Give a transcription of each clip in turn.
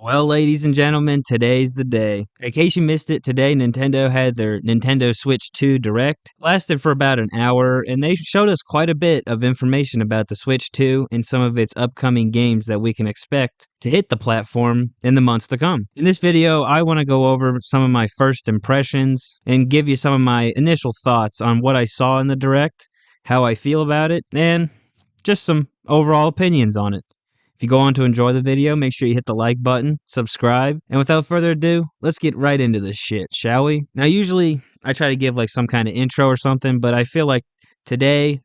Well, ladies and gentlemen, today's the day. In case you missed it, today Nintendo had their Nintendo Switch 2 Direct. Lasted for about an hour, and they showed us quite a bit of information about the Switch 2 and some of its upcoming games that we can expect to hit the platform in the months to come. In this video, I want to go over some of my first impressions and give you some of my initial thoughts on what I saw in the Direct, how I feel about it, and just some overall opinions on it. If you go on to enjoy the video, make sure you hit the like button, subscribe, and without further ado, let's get right into this shit, shall we? Now, usually, I try to give like some kind of intro or something, but I feel like today,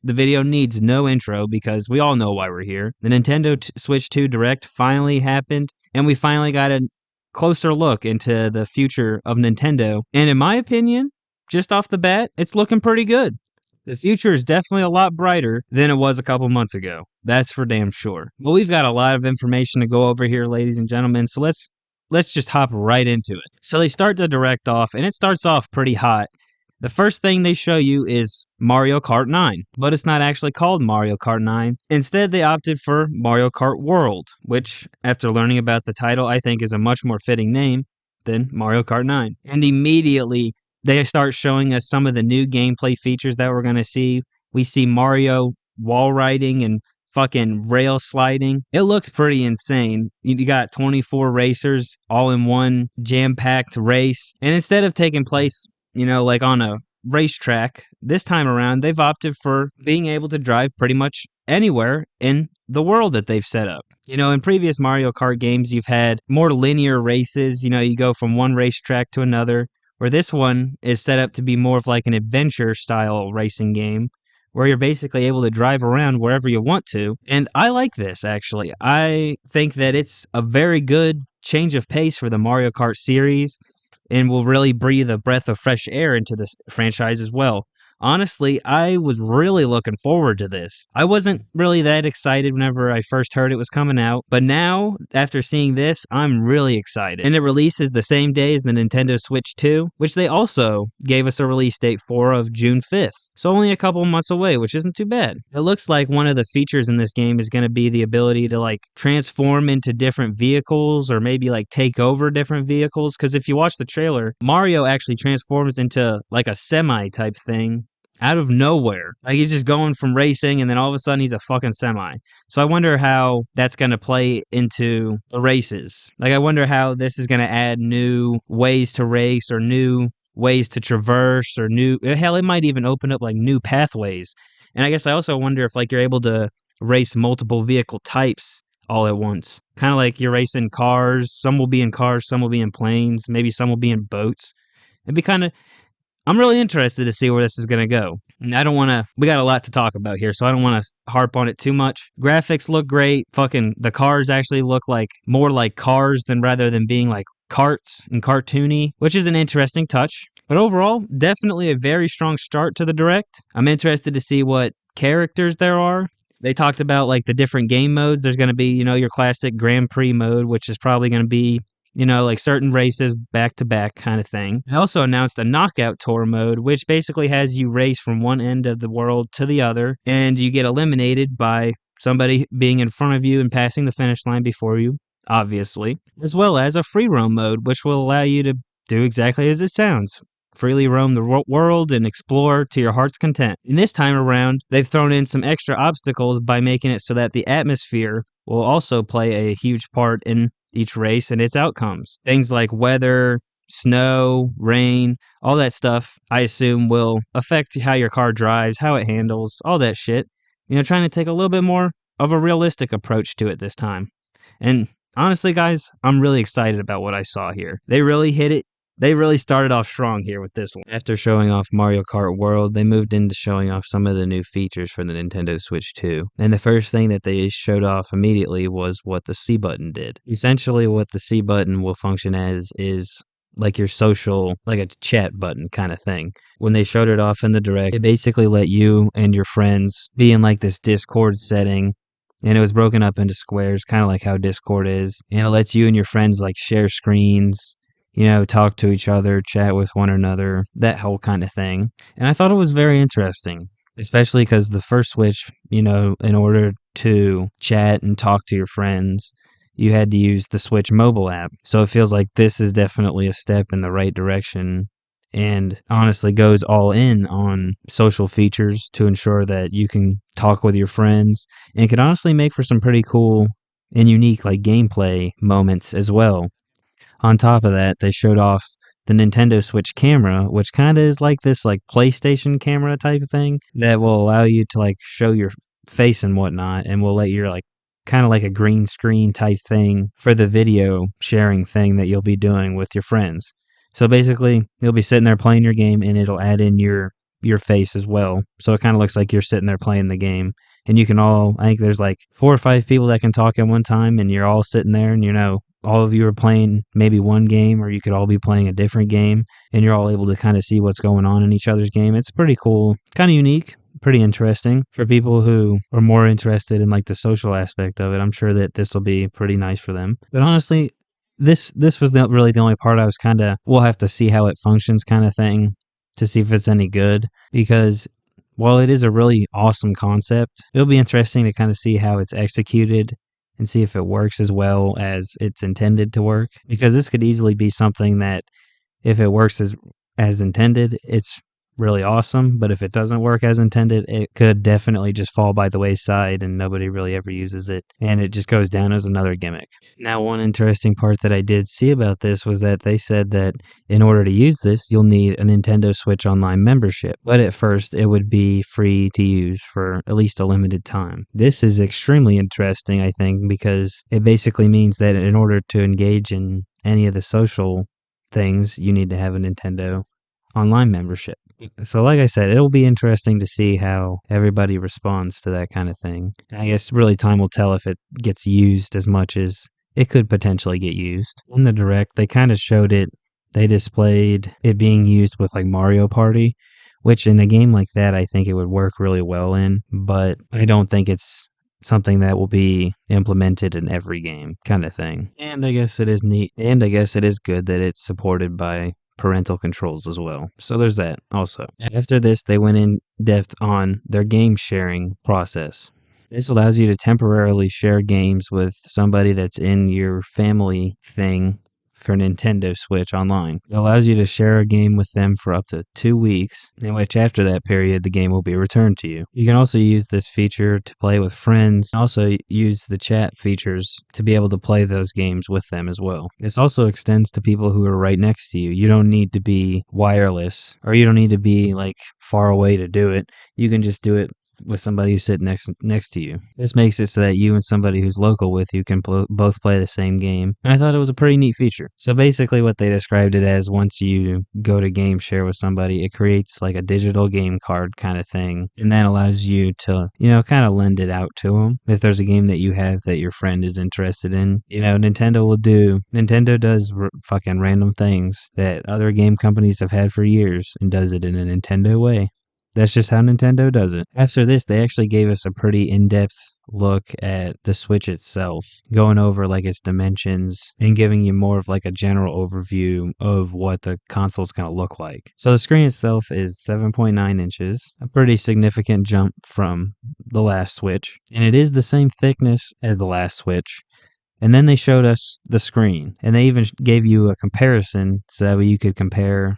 the video needs no intro because we all know why we're here. The Nintendo Switch 2 Direct finally happened, and we finally got a closer look into the future of Nintendo. And in my opinion, just off the bat, it's looking pretty good. The future is definitely a lot brighter than it was a couple months ago. That's for damn sure. Well, we've got a lot of information to go over here, ladies and gentlemen, so let's just hop right into it. So they start the Direct off, and it starts off pretty hot. The first thing they show you is Mario Kart 9, but it's not actually called Mario Kart 9. Instead, they opted for Mario Kart World, which, after learning about the title, I think is a much more fitting name than Mario Kart 9. And immediately, they start showing us some of the new gameplay features that we're going to see. We see Mario wall riding and fucking rail sliding. It looks pretty insane. You got 24 racers all in one jam-packed race. And instead of taking place, like on a racetrack, this time around, they've opted for being able to drive pretty much anywhere in the world that they've set up. In previous Mario Kart games, you've had more linear races. You go from one racetrack to another. Where this one is set up to be more of like an adventure-style racing game, where you're basically able to drive around wherever you want to. And I like this, actually. I think that it's a very good change of pace for the Mario Kart series, and will really breathe a breath of fresh air into this franchise as well. Honestly, I was really looking forward to this. I wasn't really that excited whenever I first heard it was coming out, but now, after seeing this, I'm really excited. And it releases the same day as the Nintendo Switch 2, which they also gave us a release date for of June 5th. So only a couple months away, which isn't too bad. It looks like one of the features in this game is going to be the ability to transform into different vehicles or maybe take over different vehicles. Because if you watch the trailer, Mario actually transforms into a semi type thing out of nowhere. He's just going from racing and then all of a sudden he's a fucking semi. So I wonder how that's going to play into the races. I wonder how this is going to add new ways to race or new ways to traverse or hell, it might even open up new pathways. And I guess I also wonder if you're able to race multiple vehicle types all at once. Kind of like you're racing cars. Some will be in cars, some will be in planes, maybe some will be in boats. It'd be I'm really interested to see where this is going to go. And we got a lot to talk about here, so I don't want to harp on it too much. Graphics look great. Fucking the cars actually look more like cars rather than being like carts and cartoony, which is an interesting touch. But overall, definitely a very strong start to the Direct. I'm interested to see what characters there are. They talked about the different game modes. There's going to be, your classic Grand Prix mode, which is probably going to be certain races back-to-back kind of thing. They also announced a knockout tour mode, which basically has you race from one end of the world to the other, and you get eliminated by somebody being in front of you and passing the finish line before you, obviously, as well as a free roam mode, which will allow you to do exactly as it sounds. Freely roam the world and explore to your heart's content. And this time around, they've thrown in some extra obstacles by making it so that the atmosphere will also play a huge part in each race and its outcomes. Things like weather, snow, rain, all that stuff, I assume will affect how your car drives, how it handles, all that shit. Trying to take a little bit more of a realistic approach to it this time. And honestly, guys, I'm really excited about what I saw here. They really hit it. They really started off strong here with this one. After showing off Mario Kart World, they moved into showing off some of the new features for the Nintendo Switch 2. And the first thing that they showed off immediately was what the C button did. Essentially, what the C button will function as is your social, a chat button kind of thing. When they showed it off in the Direct, it basically let you and your friends be in this Discord setting. And it was broken up into squares, kind of like how Discord is. And it lets you and your friends share screens, talk to each other, chat with one another, that whole kind of thing. And I thought it was very interesting, especially because the first Switch, in order to chat and talk to your friends, you had to use the Switch mobile app. So it feels like this is definitely a step in the right direction and honestly goes all in on social features to ensure that you can talk with your friends and can honestly make for some pretty cool and unique like gameplay moments as well. On top of that, they showed off the Nintendo Switch camera, which kind of is like this like PlayStation camera type of thing that will allow you to like show your face and whatnot, and will let your like kind of like a green screen type thing for the video sharing thing that you'll be doing with your friends. So basically, you'll be sitting there playing your game, and it'll add in your face as well. So it kind of looks like you're sitting there playing the game. And you can all, I think there's like 4 or 5 people that can talk at one time, and you're all sitting there, and all of you are playing maybe one game, or you could all be playing a different game, and you're all able to kind of see what's going on in each other's game. It's pretty cool, kind of unique, pretty interesting for people who are more interested in like the social aspect of it. I'm sure that this will be pretty nice for them. But honestly, this was really the only part I was kind of, we'll have to see how it functions kind of thing to see if it's any good, because while it is a really awesome concept, it'll be interesting to kind of see how it's executed and see if it works as well as it's intended to work. Because this could easily be something that, if it works as intended, it's really awesome. But if it doesn't work as intended, it could definitely just fall by the wayside and nobody really ever uses it. And it just goes down as another gimmick. Now, one interesting part that I did see about this was that they said that in order to use this, you'll need a Nintendo Switch Online membership. But at first, it would be free to use for at least a limited time. This is extremely interesting, I think, because it basically means that in order to engage in any of the social things, you need to have a Nintendo Online membership. So like I said, it'll be interesting to see how everybody responds to that kind of thing. I guess really time will tell if it gets used as much as it could potentially get used. In the Direct, they kind of showed it. They displayed it being used with like Mario Party, which in a game like that, I think it would work really well in, but I don't think it's something that will be implemented in every game kind of thing. And I guess it is neat. And I guess it is good that it's supported by parental controls as well. So there's that also. After this, they went in depth on their game sharing process. This allows you to temporarily share games with somebody that's in your family thing for Nintendo Switch Online. It allows you to share a game with them for up to 2 weeks, in which after that period, the game will be returned to you. You can also use this feature to play with friends, and also use the chat features to be able to play those games with them as well. This also extends to people who are right next to you. You don't need to be wireless, or you don't need to be like far away to do it. You can just do it with somebody who's sitting next to you. This makes it so that you and somebody who's local with you can both play the same game. And I thought it was a pretty neat feature. So basically what they described it as, once you go to game share with somebody, it creates like a digital game card kind of thing. And that allows you to, kind of lend it out to them. If there's a game that you have that your friend is interested in, Nintendo does fucking random things that other game companies have had for years and does it in a Nintendo way. That's just how Nintendo does it. After this, they actually gave us a pretty in-depth look at the Switch itself, going over like its dimensions and giving you more of like a general overview of what the console's going to look like. So the screen itself is 7.9 inches, a pretty significant jump from the last Switch, and it is the same thickness as the last Switch. And then they showed us the screen, and they even gave you a comparison so that way you could compare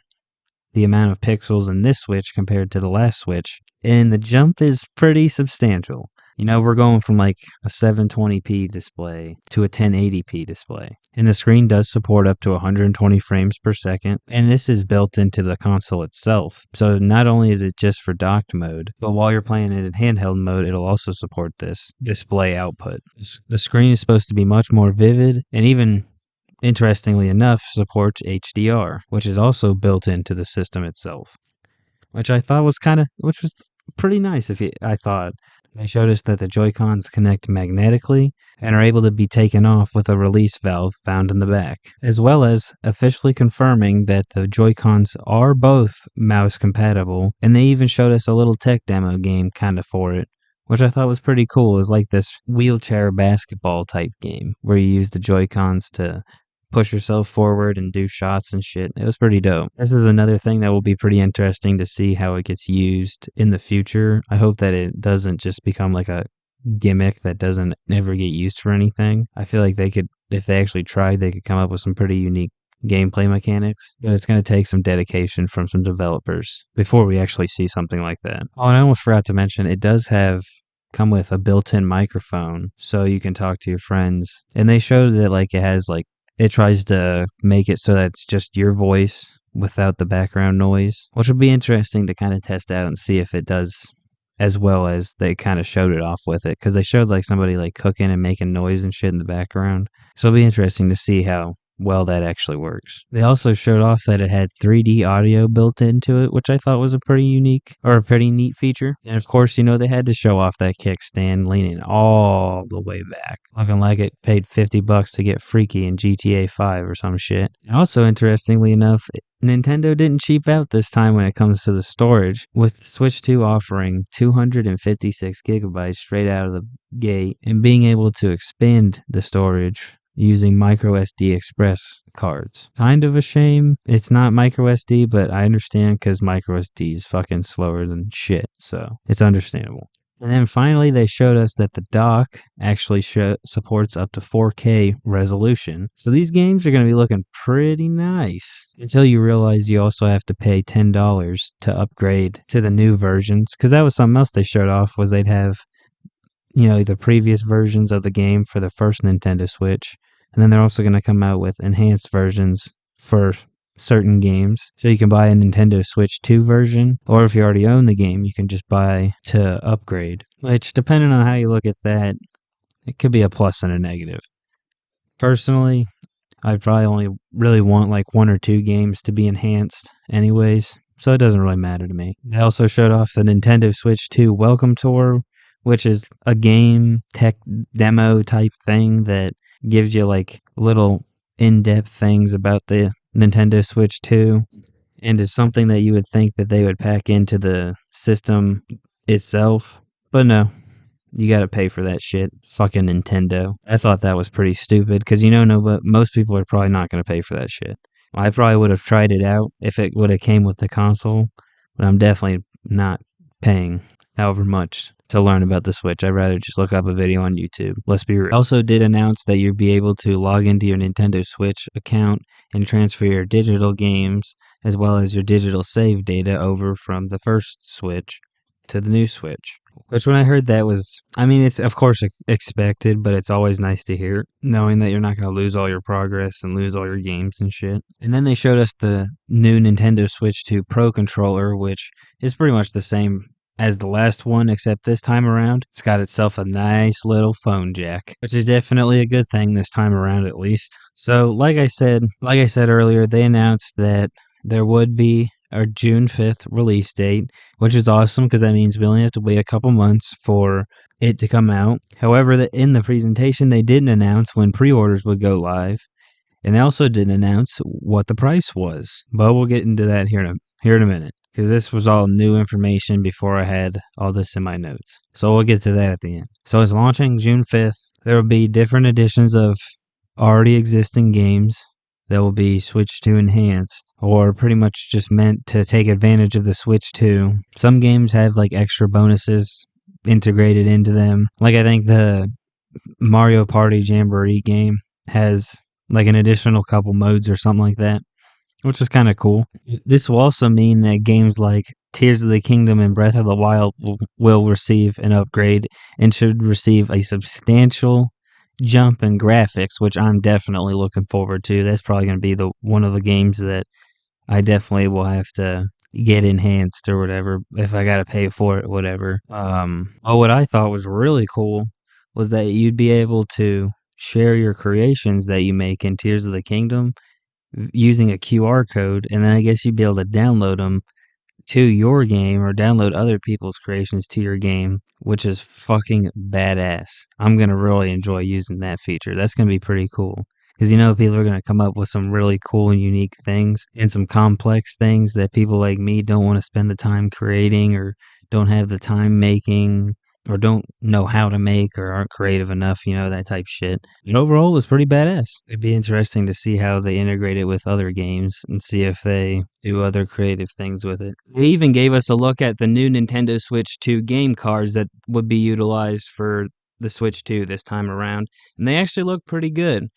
the amount of pixels in this Switch compared to the last Switch, and the jump is pretty substantial. We're going from like a 720p display to a 1080p display. And the screen does support up to 120 frames per second, and this is built into the console itself. So not only is it just for docked mode, but while you're playing it in handheld mode, it'll also support this display output. The screen is supposed to be much more vivid, and even interestingly enough, supports HDR, which is also built into the system itself, which I thought was which was pretty nice. I thought they showed us that the Joy-Cons connect magnetically and are able to be taken off with a release valve found in the back, as well as officially confirming that the Joy-Cons are both mouse compatible, and they even showed us a little tech demo game for it, which I thought was pretty cool. It was like this wheelchair basketball type game where you use the Joy-Cons to push yourself forward and do shots and shit. It was pretty dope. This is another thing that will be pretty interesting to see how it gets used in the future. I hope that it doesn't just become like a gimmick that doesn't ever get used for anything. I feel like they could if they actually tried, they could come up with some pretty unique gameplay mechanics. But it's going to take some dedication from some developers before we actually see something like that. Oh, and I almost forgot to mention, it does come with a built-in microphone so you can talk to your friends. And they showed that like it tries to make it so that it's just your voice without the background noise, which would be interesting to kind of test out and see if it does as well as they kind of showed it off with it, because they showed like somebody like cooking and making noise and shit in the background. So it'll be interesting to see how well that actually works. They also showed off that it had 3D audio built into it, which I thought was a pretty neat feature. And of course, they had to show off that kickstand leaning all the way back, looking like it paid $50 to get freaky in GTA 5 or some shit. And also, interestingly enough, Nintendo didn't cheap out this time when it comes to the storage, with the Switch 2 offering 256 gigabytes straight out of the gate and being able to expand the storage using micro SD express cards. Kind of a shame it's not micro SD, but I understand because micro SD is fucking slower than shit, so it's understandable. And then finally, they showed us that the dock actually supports up to 4K resolution. So these games are going to be looking pretty nice until you realize you also have to pay $10 to upgrade to the new versions. Because that was something else they showed off, was they'd have the previous versions of the game for the first Nintendo Switch. And then they're also going to come out with enhanced versions for certain games. So you can buy a Nintendo Switch 2 version, or if you already own the game, you can just buy to upgrade. Which, depending on how you look at that, it could be a plus and a negative. Personally, I'd probably only really want like 1 or 2 games to be enhanced anyways, so it doesn't really matter to me. They also showed off the Nintendo Switch 2 Welcome Tour, which is a game tech demo type thing that gives you like little in-depth things about the Nintendo Switch 2, and is something that you would think that they would pack into the system itself. But no, you gotta pay for that shit. Fucking Nintendo. I thought that was pretty stupid, because but most people are probably not gonna pay for that shit. I probably would have tried it out if it would have came with the console, but I'm definitely not paying however much to learn about the Switch. I'd rather just look up a video on YouTube. Let's be real. Also did announce that you'd be able to log into your Nintendo Switch account and transfer your digital games as well as your digital save data over from the first Switch to the new Switch. Which, when I heard that, it's of course expected, but it's always nice to hear, knowing that you're not going to lose all your progress and lose all your games and shit. And then they showed us the new Nintendo Switch 2 Pro controller, which is pretty much the same as the last one, except this time around, it's got itself a nice little phone jack, which is definitely a good thing this time around, at least. So, like I said earlier, they announced that there would be a June 5th release date, which is awesome because that means we only have to wait a couple months for it to come out. However, in the presentation, they didn't announce when pre-orders would go live, and they also didn't announce what the price was. But we'll get into that here in a minute, because this was all new information before I had all this in my notes. So we'll get to that at the end. So it's launching June 5th. There will be different editions of already existing games that will be Switch 2 enhanced, or pretty much just meant to take advantage of the Switch 2. Some games have like extra bonuses integrated into them. Like I think the Mario Party Jamboree game has like an additional couple modes or something like that, which is kind of cool. This will also mean that games like Tears of the Kingdom and Breath of the Wild will receive an upgrade and should receive a substantial jump in graphics, which I'm definitely looking forward to. That's probably going to be one of the games that I definitely will have to get enhanced or whatever, if I got to pay for it, whatever. What I thought was really cool was that you'd be able to share your creations that you make in Tears of the Kingdom using a QR code, and then I guess you'd be able to download them to your game or download other people's creations to your game, which is fucking badass. I'm going to really enjoy using that feature. That's going to be pretty cool, because people are going to come up with some really cool and unique things and some complex things that people like me don't want to spend the time creating, or don't have the time making, or don't know how to make, or aren't creative enough, that type shit. And overall, it was pretty badass. It'd be interesting to see how they integrate it with other games and see if they do other creative things with it. They even gave us a look at the new Nintendo Switch 2 game cards that would be utilized for the Switch 2 this time around, and they actually look pretty good.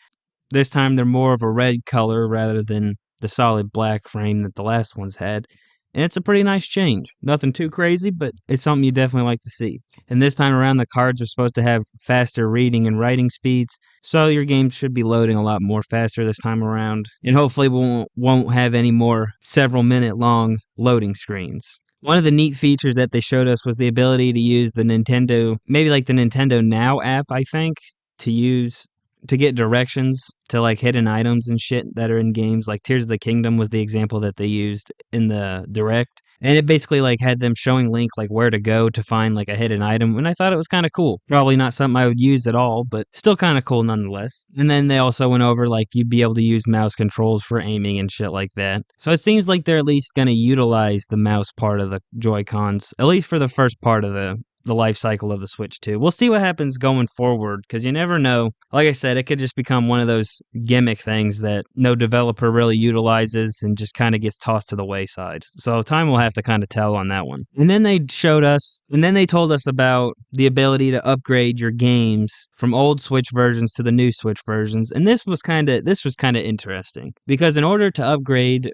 This time they're more of a red color rather than the solid black frame that the last ones had. And it's a pretty nice change. Nothing too crazy, but it's something you definitely like to see. And this time around, the cards are supposed to have faster reading and writing speeds, so your game should be loading a lot more faster this time around. And hopefully won't have any more several minute long loading screens. One of the neat features that they showed us was the ability to use the Nintendo, maybe like the Nintendo Now app, I think, to get directions to like hidden items and shit that are in games. Like Tears of the Kingdom was the example that they used in the direct. And it basically like had them showing Link like where to go to find like a hidden item, and I thought it was kind of cool. Probably not something I would use at all, but still kind of cool nonetheless. And then they also went over like you'd be able to use mouse controls for aiming and shit like that. So it seems like they're at least going to utilize the mouse part of the Joy-Cons, at least for the first part of the life cycle of the Switch 2. We'll see what happens going forward, because you never know. Like I said, it could just become one of those gimmick things that no developer really utilizes and just kind of gets tossed to the wayside. So time will have to kind of tell on that one. And then they told us about the ability to upgrade your games from old Switch versions to the new Switch versions. And this was kind of interesting, because in order to upgrade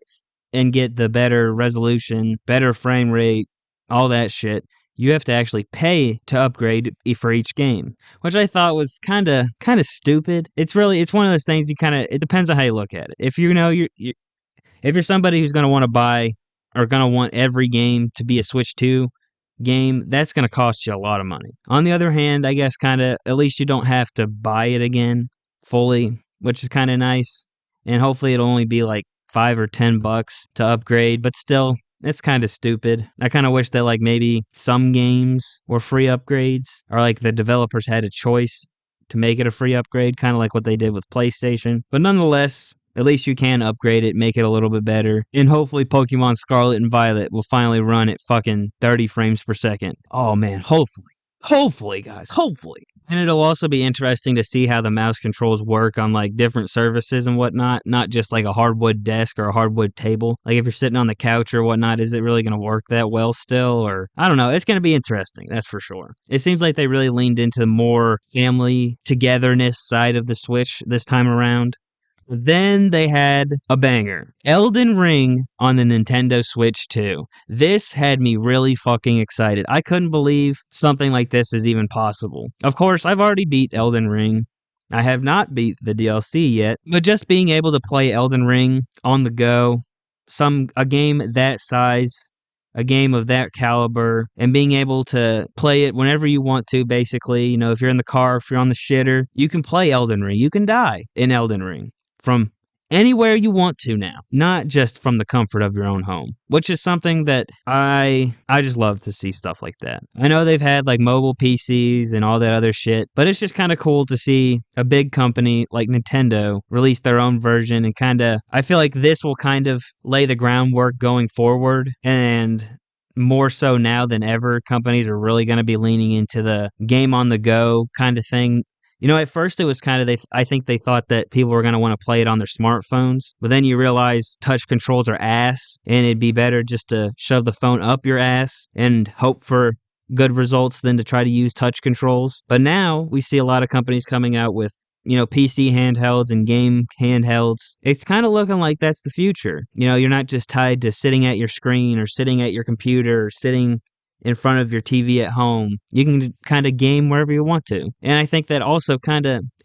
and get the better resolution, better frame rate, all that shit, you have to actually pay to upgrade for each game, which I thought was kind of stupid. It's one of those things it depends on how you look at it. If if you're somebody who's going to want to buy or going to want every game to be a Switch 2 game, that's going to cost you a lot of money. On the other hand, I guess at least you don't have to buy it again fully, which is kind of nice. And hopefully it'll only be like $5 or $10 to upgrade, but still, it's kind of stupid. I kind of wish that like maybe some games were free upgrades, or like the developers had a choice to make it a free upgrade, kind of like what they did with PlayStation. But nonetheless, at least you can upgrade it, make it a little bit better. And hopefully Pokemon Scarlet and Violet will finally run at fucking 30 frames per second. Oh man, hopefully. Hopefully, guys, hopefully. And it'll also be interesting to see how the mouse controls work on like different surfaces and whatnot, not just like a hardwood desk or a hardwood table. Like if you're sitting on the couch or whatnot, is it really going to work that well still? Or I don't know. It's going to be interesting, that's for sure. It seems like they really leaned into the more family togetherness side of the Switch this time around. Then they had a banger. Elden Ring on the Nintendo Switch 2. This had me really fucking excited. I couldn't believe something like this is even possible. Of course, I've already beat Elden Ring. I have not beat the DLC yet, but just being able to play Elden Ring on the go, a game that size, a game of that caliber, and being able to play it whenever you want to, basically. You know, if you're in the car, if you're on the shitter, you can play Elden Ring. You can die in Elden Ring from anywhere you want to now, not just from the comfort of your own home, which is something that I just love to see stuff like that. I know they've had like mobile PCs and all that other shit, but it's just kind of cool to see a big company like Nintendo release their own version, and I feel like this will kind of lay the groundwork going forward, and more so now than ever, companies are really going to be leaning into the game on the go kind of thing. You know, at first it was I think they thought that people were going to want to play it on their smartphones, but then you realize touch controls are ass, and it'd be better just to shove the phone up your ass and hope for good results than to try to use touch controls. But now we see a lot of companies coming out with, you know, PC handhelds and game handhelds. It's kind of looking like that's the future. You know, you're not just tied to sitting at your screen or sitting at your computer or sitting in front of your TV at home. You can kind of game wherever you want to. And I think that also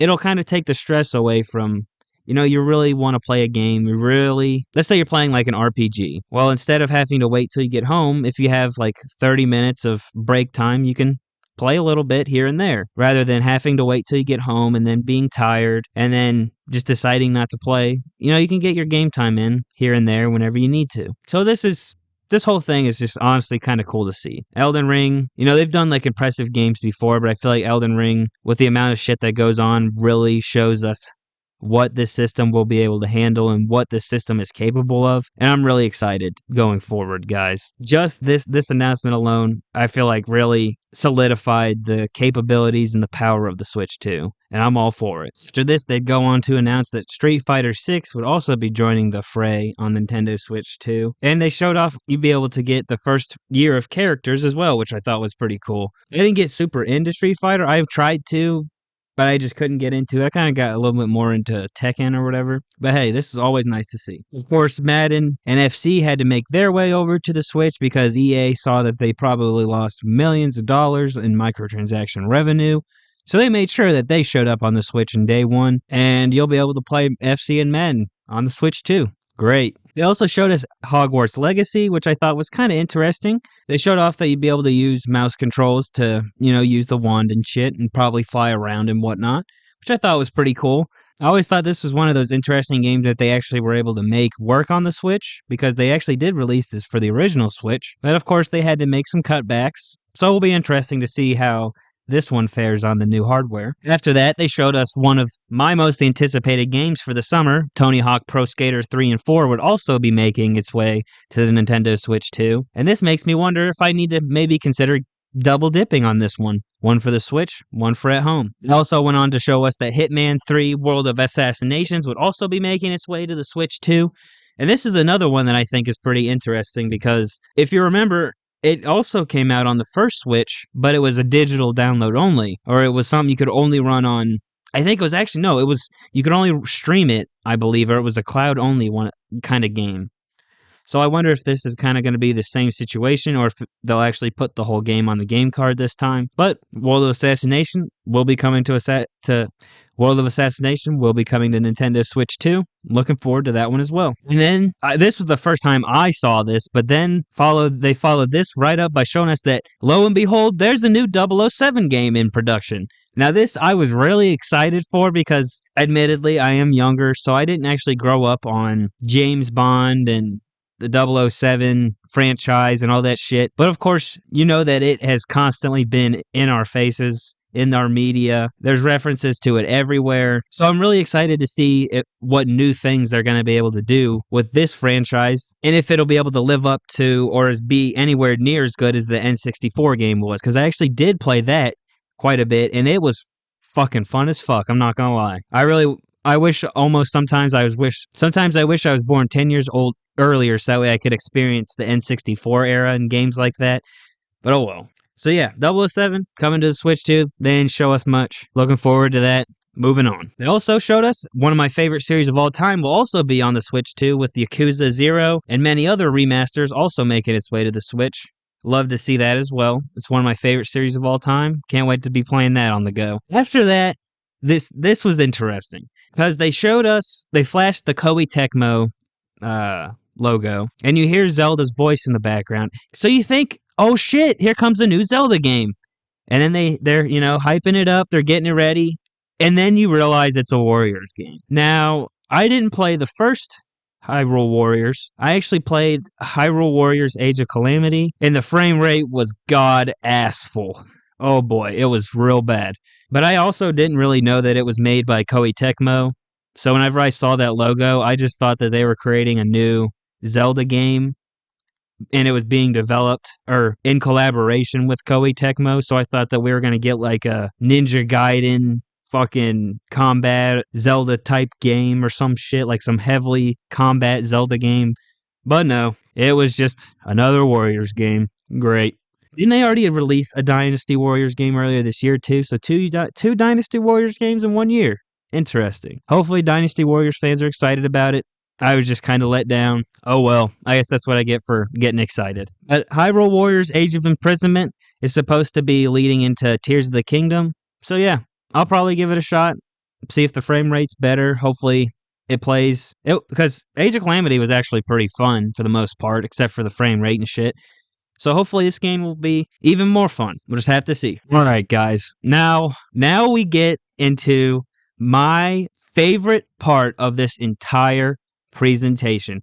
it'll kind of take the stress away from, you know, you really want to play a game. Let's say you're playing like an RPG. Well, instead of having to wait till you get home, if you have like 30 minutes of break time, you can play a little bit here and there, rather than having to wait till you get home and then being tired and then just deciding not to play. You know, you can get your game time in here and there whenever you need to. So this whole thing is just honestly kind of cool to see. Elden Ring, you know, they've done like impressive games before, but I feel like Elden Ring, with the amount of shit that goes on, really shows us what this system will be able to handle and what this system is capable of. And I'm really excited going forward, guys. Just this announcement alone, I feel like really solidified the capabilities and the power of the Switch 2. And I'm all for it. After this, they'd go on to announce that Street Fighter 6 would also be joining the fray on Nintendo Switch 2. And they showed off you'd be able to get the first year of characters as well, which I thought was pretty cool. I didn't get super into Street Fighter. I've tried to, but I just couldn't get into it. I kind of got a little bit more into Tekken or whatever. But hey, this is always nice to see. Of course, Madden and FC had to make their way over to the Switch because EA saw that they probably lost millions of dollars in microtransaction revenue. So they made sure that they showed up on the Switch in day one, and you'll be able to play FC and Madden on the Switch too. Great. They also showed us Hogwarts Legacy, which I thought was kind of interesting. They showed off that you'd be able to use mouse controls to, use the wand and shit and probably fly around and whatnot, which I thought was pretty cool. I always thought this was one of those interesting games that they actually were able to make work on the Switch because they actually did release this for the original Switch. But of course, they had to make some cutbacks. So it'll be interesting to see how this one fares on the new hardware. After that, they showed us one of my most anticipated games for the summer. Tony Hawk Pro Skater 3 and 4 would also be making its way to the Nintendo Switch 2. And this makes me wonder if I need to maybe consider double dipping on this one. One for the Switch, one for at home. It also went on to show us that Hitman 3 World of Assassinations would also be making its way to the Switch 2. And this is another one that I think is pretty interesting because if you remember, it also came out on the first Switch, but it was a digital download only, or it was something you could only run on. I think it was actually, no, it was, you could only stream it, I believe, or it was a cloud only one kind of game. So I wonder if this is kind of going to be the same situation or if they'll actually put the whole game on the game card this time. But World of Assassination will be coming to World of Assassination will be coming to Nintendo Switch 2. Looking forward to that one as well. And then this was the first time I saw this, but then they followed this right up by showing us that lo and behold, there's a new 007 game in production. Now this I was really excited for because admittedly I am younger, so I didn't actually grow up on James Bond and the 007 franchise and all that shit. But of course, you know that it has constantly been in our faces, in our media. There's references to it everywhere. So I'm really excited to see what new things they're going to be able to do with this franchise and if it'll be able to live up to or be anywhere near as good as the N64 game was. Because I actually did play that quite a bit and it was fucking fun as fuck. I'm not going to lie. I wish sometimes I wish I was born 10 years old earlier so that way I could experience the N64 era and games like that. But oh well. So yeah, 007 coming to the Switch 2. They didn't show us much. Looking forward to that. Moving on. They also showed us one of my favorite series of all time will also be on the Switch 2 with Yakuza 0 and many other remasters also making its way to the Switch. Love to see that as well. It's one of my favorite series of all time. Can't wait to be playing that on the go. After that, this was interesting because they flashed the Koei Tecmo logo, and you hear Zelda's voice in the background. So you think, oh shit, here comes a new Zelda game. And then they're hyping it up, they're getting it ready, and then you realize it's a Warriors game. Now, I didn't play the first Hyrule Warriors. I actually played Hyrule Warriors Age of Calamity, and the frame rate was god-assful. Oh boy, it was real bad. But I also didn't really know that it was made by Koei Tecmo. So whenever I saw that logo, I just thought that they were creating a new Zelda game and it was being developed or in collaboration with Koei Tecmo. So I thought that we were going to get like a Ninja Gaiden fucking combat Zelda type game or some shit, like some heavily combat Zelda game. But no, it was just another Warriors game. Great. Didn't they already release a Dynasty Warriors game earlier this year too? So two Dynasty Warriors games in 1 year. Interesting. Hopefully Dynasty Warriors fans are excited about it. I was just kind of let down. Oh well, I guess that's what I get for getting excited. But Hyrule Warriors Age of Imprisonment is supposed to be leading into Tears of the Kingdom. So yeah, I'll probably give it a shot. See if the frame rate's better. Hopefully it plays. Because Age of Calamity was actually pretty fun for the most part, except for the frame rate and shit. So hopefully this game will be even more fun. We'll just have to see. Alright guys, now we get into my favorite part of this entire presentation.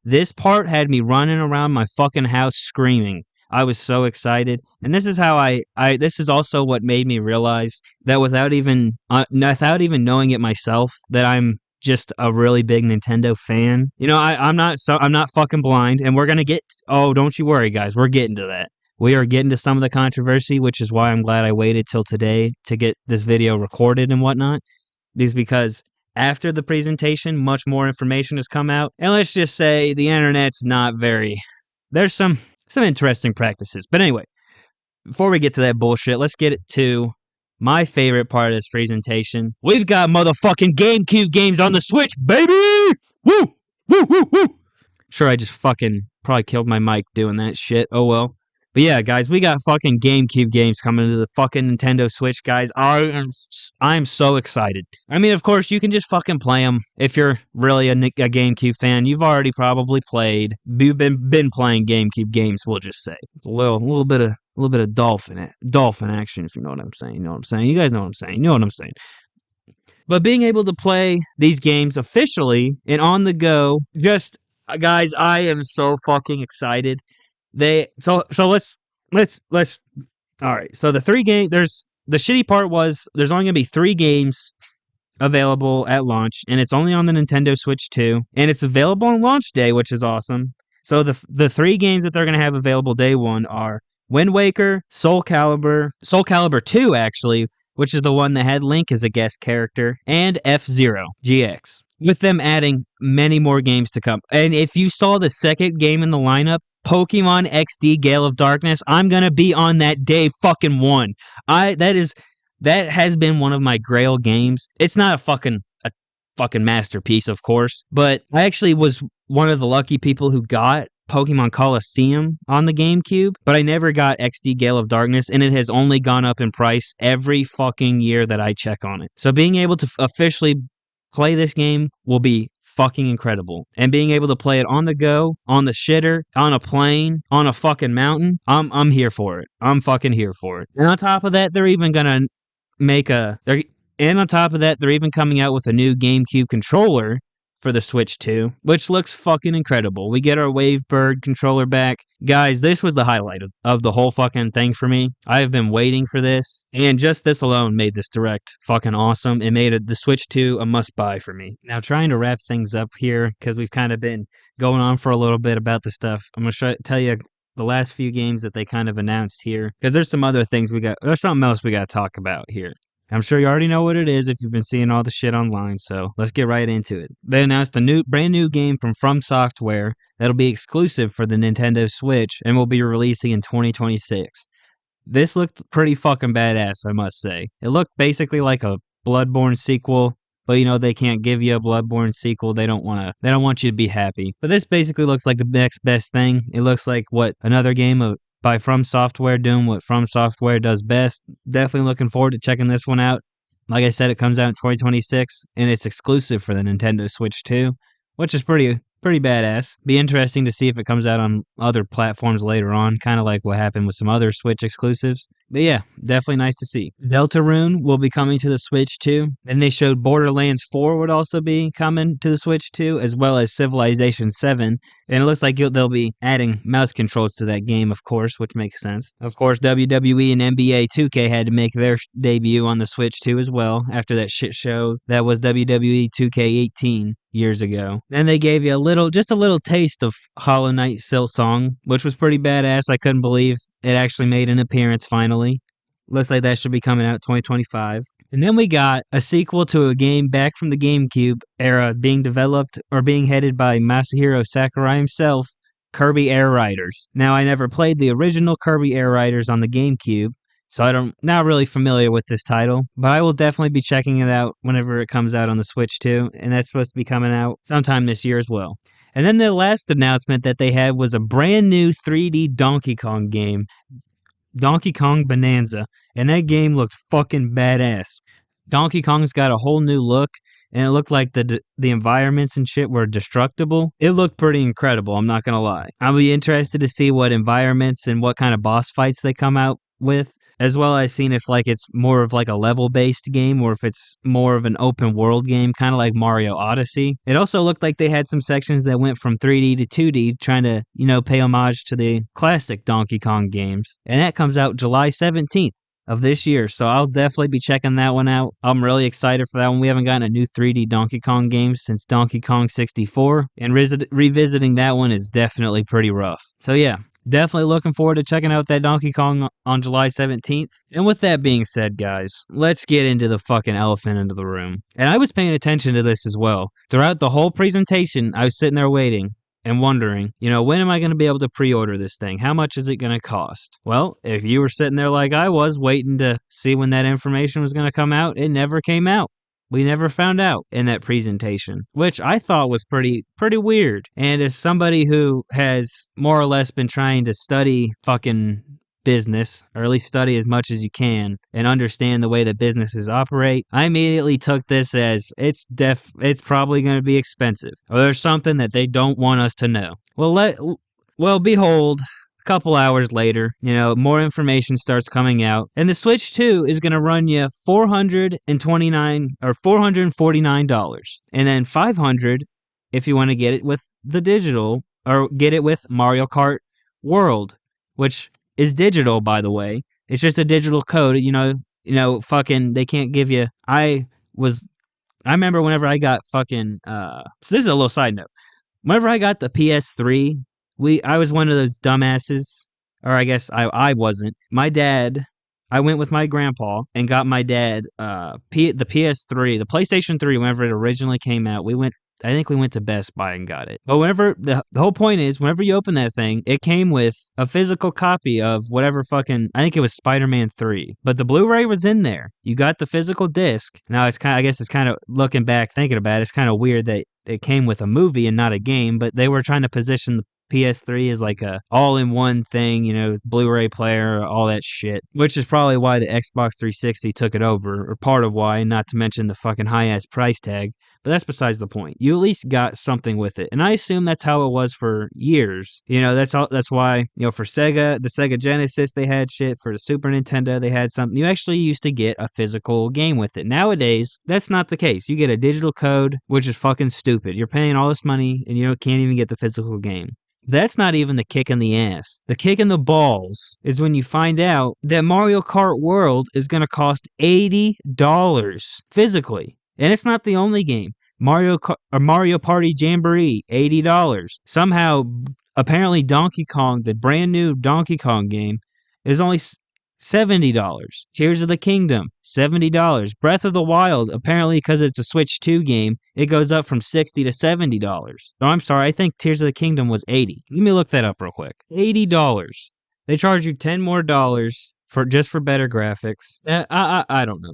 This part had me running around my fucking house screaming. I was so excited. And this is how this is also what made me realize that without even knowing it myself, that I'm just a really big Nintendo fan. I'm not fucking blind, and we're gonna get. Oh, don't you worry, guys. We're getting to that. We are getting to some of the controversy, which is why I'm glad I waited till today to get this video recorded and whatnot. Because after the presentation, much more information has come out, and let's just say the internet's not very. There's some some interesting practices. But anyway, before we get to that bullshit, let's get to my favorite part of this presentation. We've got motherfucking GameCube games on the Switch, baby! Woo! Woo, woo, woo! Sure, I just fucking probably killed my mic doing that shit. Oh well. But yeah, guys, we got fucking GameCube games coming to the fucking Nintendo Switch, guys. I'm so excited. I mean, of course, you can just fucking play them if you're really a GameCube fan. You've already probably played. You've been playing GameCube games. We'll just say a little bit of dolphin action, if you know what I'm saying. You know what I'm saying. You guys know what I'm saying. You know what I'm saying. But being able to play these games officially and on the go, just guys, I am so fucking excited. So let's all right. So the shitty part was there's only gonna be 3 games available at launch, and it's only on the Nintendo Switch 2, and it's available on launch day, which is awesome. So the 3 games that they're gonna have available day 1 are Wind Waker, Soul Calibur 2 actually, which is the one that had Link as a guest character, and F-Zero GX. With them adding many more games to come. And if you saw the second game in the lineup, Pokemon XD Gale of Darkness, I'm gonna be on that day fucking 1. That has been one of my grail games. It's not a fucking masterpiece, of course, but I actually was one of the lucky people who got Pokemon Coliseum on the GameCube, but I never got XD Gale of Darkness, and it has only gone up in price every fucking year that I check on it. So being able to officially play this game will be fucking incredible. And being able to play it on the go, on the shitter, on a plane, on a fucking mountain, I'm here for it. I'm fucking here for it. And on top of that, they're even coming out with a new GameCube controller for the Switch 2, which looks fucking incredible. We get our Wavebird controller back. Guys, this was the highlight of the whole fucking thing for me. I have been waiting for this, and just this alone made this Direct fucking awesome. It made the Switch 2 a must-buy for me. Now, trying to wrap things up here, because we've kind of been going on for a little bit about this stuff, I'm going to tell you the last few games that they kind of announced here, because there's some other things there's something else we got to talk about here. I'm sure you already know what it is if you've been seeing all the shit online, so let's get right into it. They announced a brand new game from Software that'll be exclusive for the Nintendo Switch and will be releasing in 2026. This looked pretty fucking badass, I must say. It looked basically like a Bloodborne sequel, but they can't give you a Bloodborne sequel. They don't want you to be happy. But this basically looks like the next best thing. It looks like another game by From Software doing what From Software does best. Definitely looking forward to checking this one out. Like I said, it comes out in 2026, and it's exclusive for the Nintendo Switch 2, which is pretty badass. Be interesting to see if it comes out on other platforms later on, kind of like what happened with some other Switch exclusives. But yeah, definitely nice to see. Deltarune will be coming to the Switch 2. Then they showed Borderlands 4 would also be coming to the Switch 2, as well as Civilization 7. And it looks like they'll be adding mouse controls to that game, of course, which makes sense. Of course, WWE and NBA 2K had to make their debut on the Switch 2 as well, after that shit show that was WWE 2K18 years ago. Then they gave you just a little taste of Hollow Knight Silksong, which was pretty badass. I couldn't believe it actually made an appearance finally. Looks like that should be coming out 2025. And then we got a sequel to a game back from the GameCube era being developed or being headed by Masahiro Sakurai himself, Kirby Air Riders. Now, I never played the original Kirby Air Riders on the GameCube, so not really familiar with this title, but I will definitely be checking it out whenever it comes out on the Switch 2, and that's supposed to be coming out sometime this year as well. And then the last announcement that they had was a brand new 3D Donkey Kong game, Donkey Kong Bonanza, and that game looked fucking badass. Donkey Kong's got a whole new look, and it looked like the environments and shit were destructible. It looked pretty incredible, I'm not gonna lie. I'll be interested to see what environments and what kind of boss fights they come out with, as well as seeing if it's more of a level-based game or if it's more of an open world game, kind of like Mario Odyssey. It also looked like they had some sections that went from 3D to 2D, trying to, pay homage to the classic Donkey Kong games. And that comes out July 17th of this year, so I'll definitely be checking that one out. I'm really excited for that one. We haven't gotten a new 3D Donkey Kong game since Donkey Kong 64, and revisiting that one is definitely pretty rough. So yeah, definitely looking forward to checking out that Donkey Kong on July 17th. And with that being said, guys, let's get into the fucking elephant into the room. And I was paying attention to this as well. Throughout the whole presentation, I was sitting there waiting. and wondering, when am I going to be able to pre-order this thing? How much is it going to cost? Well, if you were sitting there like I was, waiting to see when that information was going to come out, it never came out. We never found out in that presentation, which I thought was pretty weird. And as somebody who has more or less been trying to study fucking business, or at least study as much as you can and understand the way that businesses operate, I immediately took this as it's probably going to be expensive, or there's something that they don't want us to know. Well, behold, a couple hours later, more information starts coming out, and the Switch 2 is going to run you $429 or $449, and then $500 if you want to get it with the digital, or get it with Mario Kart World, which is digital, by the way. It's just a digital code, fucking, they can't give you, I remember whenever I got fucking, so this is a little side note. Whenever I got the PS3, I was one of those dumbasses, or I guess I wasn't. My dad, I went with my grandpa and got my dad the PS3, the PlayStation 3, whenever it originally came out. I think we went to Best Buy and got it. But the whole point is, whenever you open that thing, it came with a physical copy of whatever fucking, I think it was Spider-Man 3. But the Blu-ray was in there. You got the physical disc. Now, I guess it's kind of, looking back, thinking about it, it's kind of weird that it came with a movie and not a game, but they were trying to position the PS3 is like a all-in-one thing, Blu-ray player, all that shit, which is probably why the Xbox 360 took it over, or part of why, not to mention the fucking high-ass price tag, but that's besides the point. You at least got something with it, and I assume that's how it was for years. That's why, for Sega, the Sega Genesis, they had shit. For the Super Nintendo, they had something. You actually used to get a physical game with it. Nowadays, that's not the case. You get a digital code, which is fucking stupid. You're paying all this money, and you can't even get the physical game. That's not even the kick in the ass. The kick in the balls is when you find out that Mario Kart World is going to cost $80 physically. And it's not the only game. Mario Party Jamboree, $80. Somehow, apparently Donkey Kong, the brand new Donkey Kong game, is only $70. Tears of the Kingdom, $70. Breath of the Wild, apparently because it's a Switch 2 game, it goes up from $60 to $70. No, I'm sorry, I think Tears of the Kingdom was $80. Let me look that up real quick. $80. They charge you $10 more for better graphics. I don't know.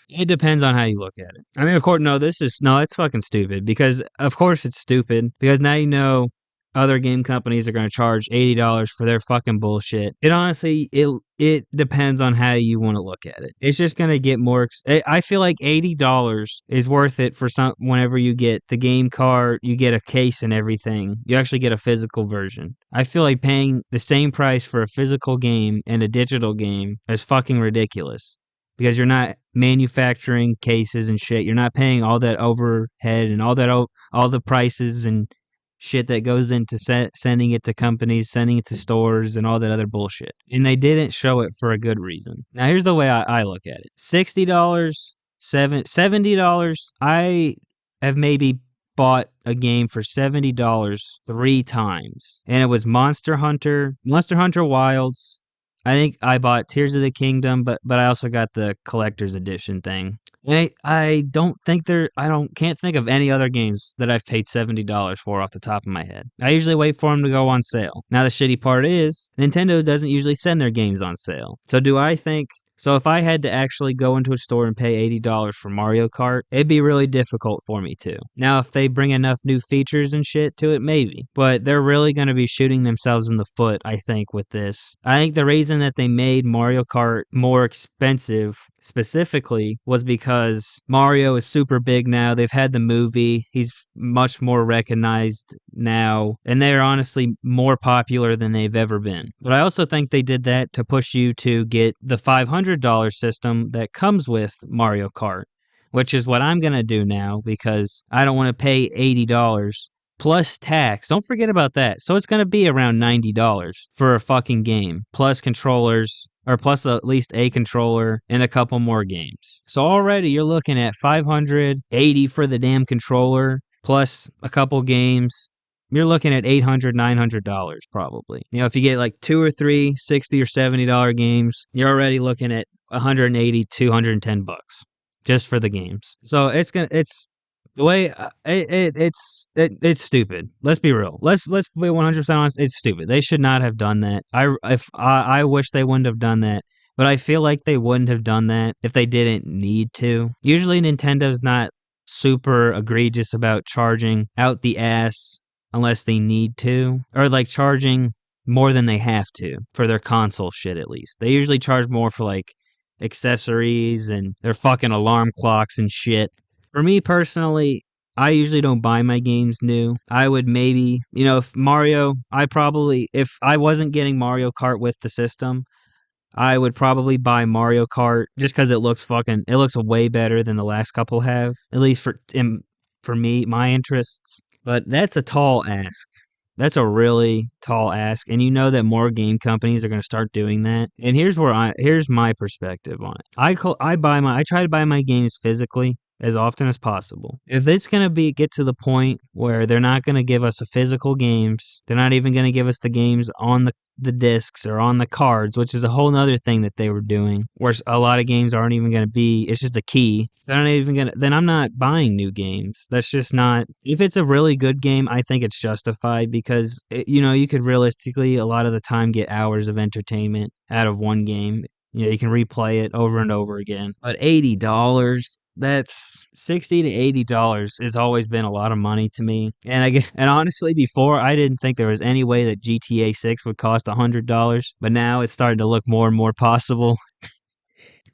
It depends on how you look at it. I mean, of course, it's fucking stupid, because of course it's stupid, because now you know other game companies are going to charge $80 for their fucking bullshit. It honestly, it depends on how you want to look at it. It's just going to get more. I feel like $80 is worth it for whenever you get the game card, you get a case and everything. You actually get a physical version. I feel like paying the same price for a physical game and a digital game is fucking ridiculous, because you're not manufacturing cases and shit. You're not paying all that overhead and all the prices and shit that goes into sending it to companies, sending it to stores, and all that other bullshit. And they didn't show it for a good reason. Now, here's the way I look at it. $60, $70, I have maybe bought a game for $70 3 times. And it was Monster Hunter Wilds. I think I bought Tears of the Kingdom, but I also got the collector's edition thing. And I can't think of any other games that I've paid $70 for off the top of my head. I usually wait for them to go on sale. Now, the shitty part is, Nintendo doesn't usually send their games on sale. So if I had to actually go into a store and pay $80 for Mario Kart, it'd be really difficult for me to. Now, if they bring enough new features and shit to it, maybe. But they're really going to be shooting themselves in the foot, I think, with this. I think the reason that they made Mario Kart more expensive specifically was because Mario is super big now. They've had the movie. He's much more recognized now, and they're honestly more popular than they've ever been. But I also think they did that to push you to get the $500 system that comes with Mario Kart, which is what I'm going to do now, because I don't want to pay $80 plus tax. Don't forget about that. So it's going to be around $90 for a fucking game, plus controllers, or plus at least a controller and a couple more games. So already you're looking at $580 for the damn controller, plus a couple games. You're looking at $800, $900 probably. If you get like 2 or 3 $60 or $70 games, you're already looking at $180, $210 just for the games. So it's The way it's stupid. Let's be real. Let's be 100% honest. It's stupid. They should not have done that. I wish they wouldn't have done that. But I feel like they wouldn't have done that if they didn't need to. Usually Nintendo's not super egregious about charging out the ass unless they need to, or like charging more than they have to for their console shit at least. They usually charge more for like accessories and their fucking alarm clocks and shit. For me personally, I usually don't buy my games new. I would maybe, if Mario, if I wasn't getting Mario Kart with the system, I would probably buy Mario Kart just because it looks way better than the last couple have, at least for me, my interests. But that's a tall ask. That's a really tall ask, and you know that more game companies are going to start doing that. And here's my perspective on it. I try to buy my games physically as often as possible. If it's going to get to the point where they're not going to give us the physical games, they're not even going to give us the games on the discs or on the cards, which is a whole nother thing that they were doing, where a lot of games aren't even going to be, it's just a key. They're not even going to, then I'm not buying new games. That's just not, if it's a really good game, I think it's justified because, you could realistically a lot of the time get hours of entertainment out of one game. You can replay it over and over again. But $80, that's $60 to $80 has always been a lot of money to me. And honestly, before I didn't think there was any way that GTA 6 would cost $100, but now it's starting to look more and more possible.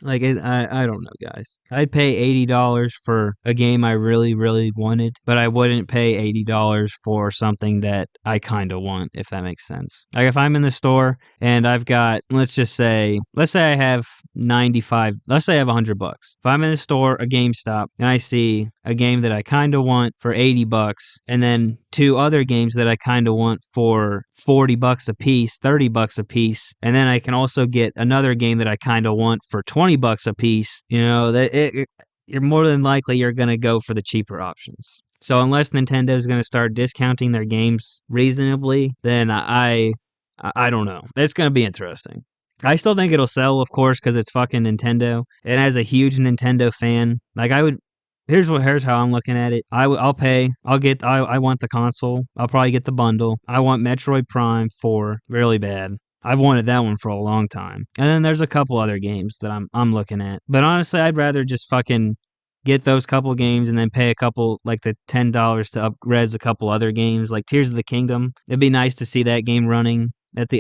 Like, I don't know, guys. I'd pay $80 for a game I really, really wanted, but I wouldn't pay $80 for something that I kind of want, if that makes sense. Like, if I'm in the store and I've got, let's say I have 95, let's say I have $100. If I'm in the store, a GameStop, and I see a game that I kind of want for $80, and then two other games that I kind of want for $40 a piece, $30 a piece, and then I can also get another game that I kind of want for $20 a piece. You're more than likely you're going to go for the cheaper options. So unless Nintendo is going to start discounting their games reasonably, then I don't know. It's going to be interesting. I still think it'll sell, of course, because it's fucking Nintendo. And as a huge Nintendo fan, like here's how I'm looking at it. I'll pay. I want the console. I'll probably get the bundle. I want Metroid Prime 4 really bad. I've wanted that one for a long time. And then there's a couple other games that I'm looking at. But honestly, I'd rather just fucking get those couple games and then pay a couple, like the $10 to up-res a couple other games, like Tears of the Kingdom. It'd be nice to see that game running at the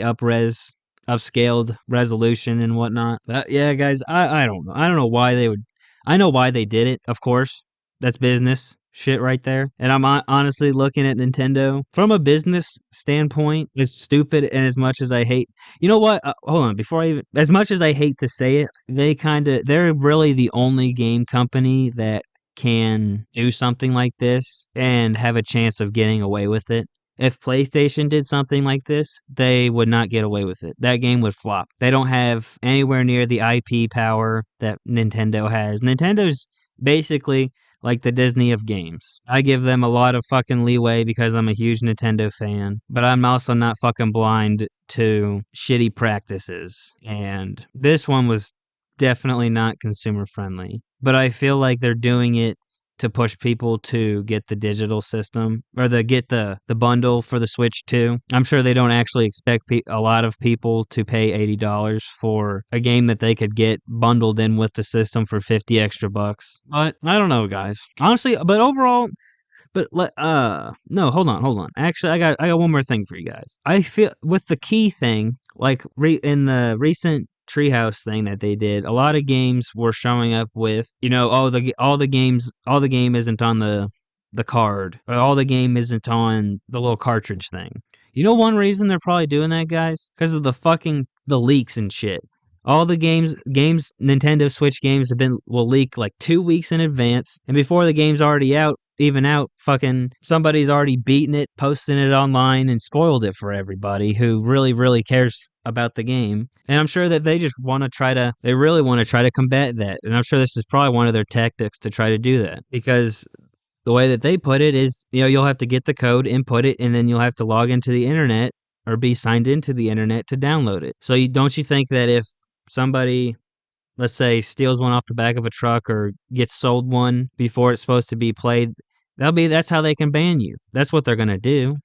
upscaled resolution and whatnot. But yeah, guys, I don't know. I don't know why they would. I know why they did it, of course. That's business shit right there. And I'm honestly looking at Nintendo from a business standpoint. As stupid and as much as I hate, you know what? Hold on, as much as I hate to say it, they're really the only game company that can do something like this and have a chance of getting away with it. If PlayStation did something like this, they would not get away with it. That game would flop. They don't have anywhere near the IP power that Nintendo has. Nintendo's basically like the Disney of games. I give them a lot of fucking leeway because I'm a huge Nintendo fan, but I'm also not fucking blind to shitty practices. And this one was definitely not consumer friendly, but I feel like they're doing it to push people to get the digital system or get the bundle for the Switch 2. I'm sure they don't actually expect a lot of people to pay $80 for a game that they could get bundled in with the system for 50 extra bucks. But I don't know, guys. Honestly, but overall, no, hold on. Actually, I got one more thing for you guys. I feel with the key thing, like in the recent Treehouse thing that they did, a lot of games were showing up with, all the game isn't on the card, or all the game isn't on the little cartridge thing. You know one reason they're probably doing that, guys? Because of the leaks and shit. All the games, Nintendo Switch games will leak like 2 weeks in advance, and before the game's already out, fucking somebody's already beaten it, posting it online, and spoiled it for everybody who really, really cares about the game. And I'm sure that they really want to try to combat that. And I'm sure this is probably one of their tactics to try to do that. Because the way that they put it is, you'll have to get the code, input it, and then you'll have to log into the internet or be signed into the internet to download it. So don't you think that if somebody, let's say, steals one off the back of a truck or gets sold one before it's supposed to be played, That's how they can ban you. That's what they're gonna do.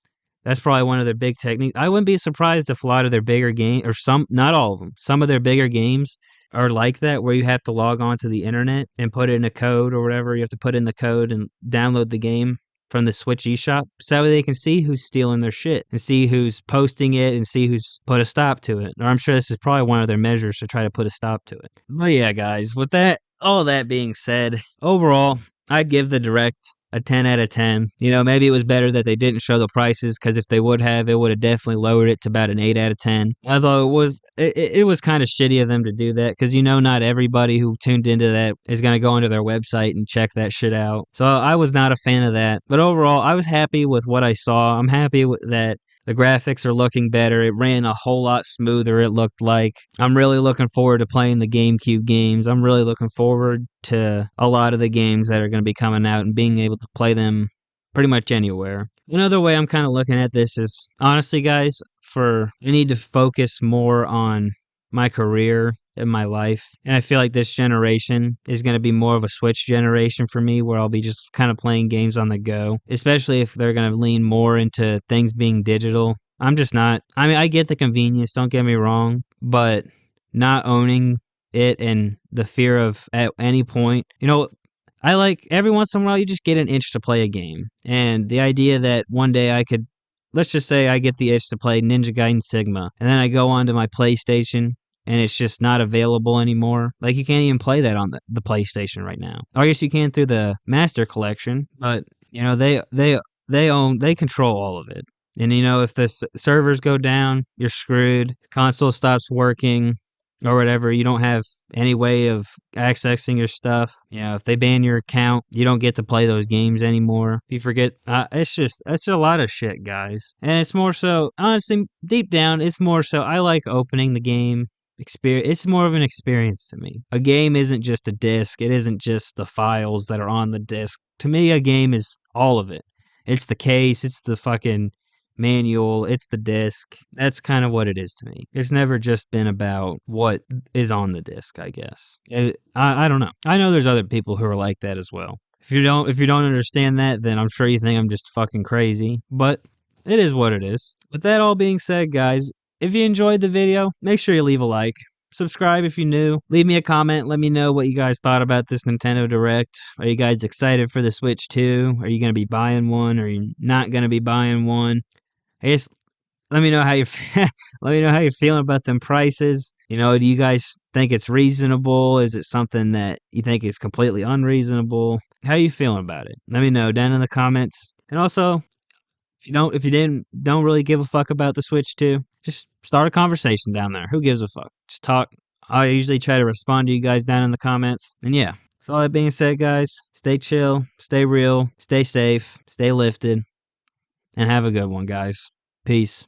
That's probably one of their big techniques. I wouldn't be surprised if a lot of their bigger games, or some, not all of them, some of their bigger games are like that, where you have to log on to the internet and put in a code or whatever. You have to put in the code and download the game from the Switch eShop, so they can see who's stealing their shit and see who's posting it and see who's put a stop to it. Or I'm sure this is probably one of their measures to try to put a stop to it. But yeah, guys, with that, all that being said, overall, I'd give the Direct a 10 out of 10. You know, maybe it was better that they didn't show the prices, because if they would have, it would have definitely lowered it to about an 8 out of 10. Although it was kind of shitty of them to do that, because you know not everybody who tuned into that is going to go into their website and check that shit out. So I was not a fan of that. But overall, I was happy with what I saw. I'm happy with that. The graphics are looking better. It ran a whole lot smoother, it looked like. I'm really looking forward to playing the GameCube games. I'm really looking forward to a lot of the games that are going to be coming out and being able to play them pretty much anywhere. Another way I'm kind of looking at this is, honestly, guys, I need to focus more on my career in my life. And I feel like this generation is going to be more of a Switch generation for me, where I'll be just kind of playing games on the go, especially if they're going to lean more into things being digital. I'm just not. I mean, I get the convenience, don't get me wrong, but not owning it and the fear of at any point, I like every once in a while you just get an itch to play a game. And the idea that one day let's just say I get the itch to play Ninja Gaiden Sigma, and then I go onto my PlayStation and it's just not available anymore. Like, you can't even play that on the PlayStation right now. Or I guess you can through the Master Collection, but they control all of it. And if the servers go down, you're screwed. Console stops working or whatever. You don't have any way of accessing your stuff. If they ban your account, you don't get to play those games anymore. If you forget, it's a lot of shit, guys. And it's more so, honestly, deep down, it's more so I like opening the game experience. It's more of an experience to me. A game isn't just a disc. It isn't just the files that are on the disc. To me, a game is all of it. It's the case. It's the fucking manual. It's the disc. That's kind of what it is to me. It's never just been about what is on the disc, I guess. I don't know. I know there's other people who are like that as well. If you don't understand that, then I'm sure you think I'm just fucking crazy. But it is what it is. With that all being said, guys, if you enjoyed the video, make sure you leave a like. Subscribe if you're new. Leave me a comment. Let me know what you guys thought about this Nintendo Direct. Are you guys excited for the Switch 2? Are you going to be buying one? Or are you not going to be buying one? I guess let me know how you let me know how you're feeling about them prices. Do you guys think it's reasonable? Is it something that you think is completely unreasonable? How are you feeling about it? Let me know down in the comments. And also, if you don't really give a fuck about the Switch 2, just start a conversation down there. Who gives a fuck? Just talk. I usually try to respond to you guys down in the comments. And yeah, with all that being said, guys, stay chill, stay real, stay safe, stay lifted, and have a good one, guys. Peace.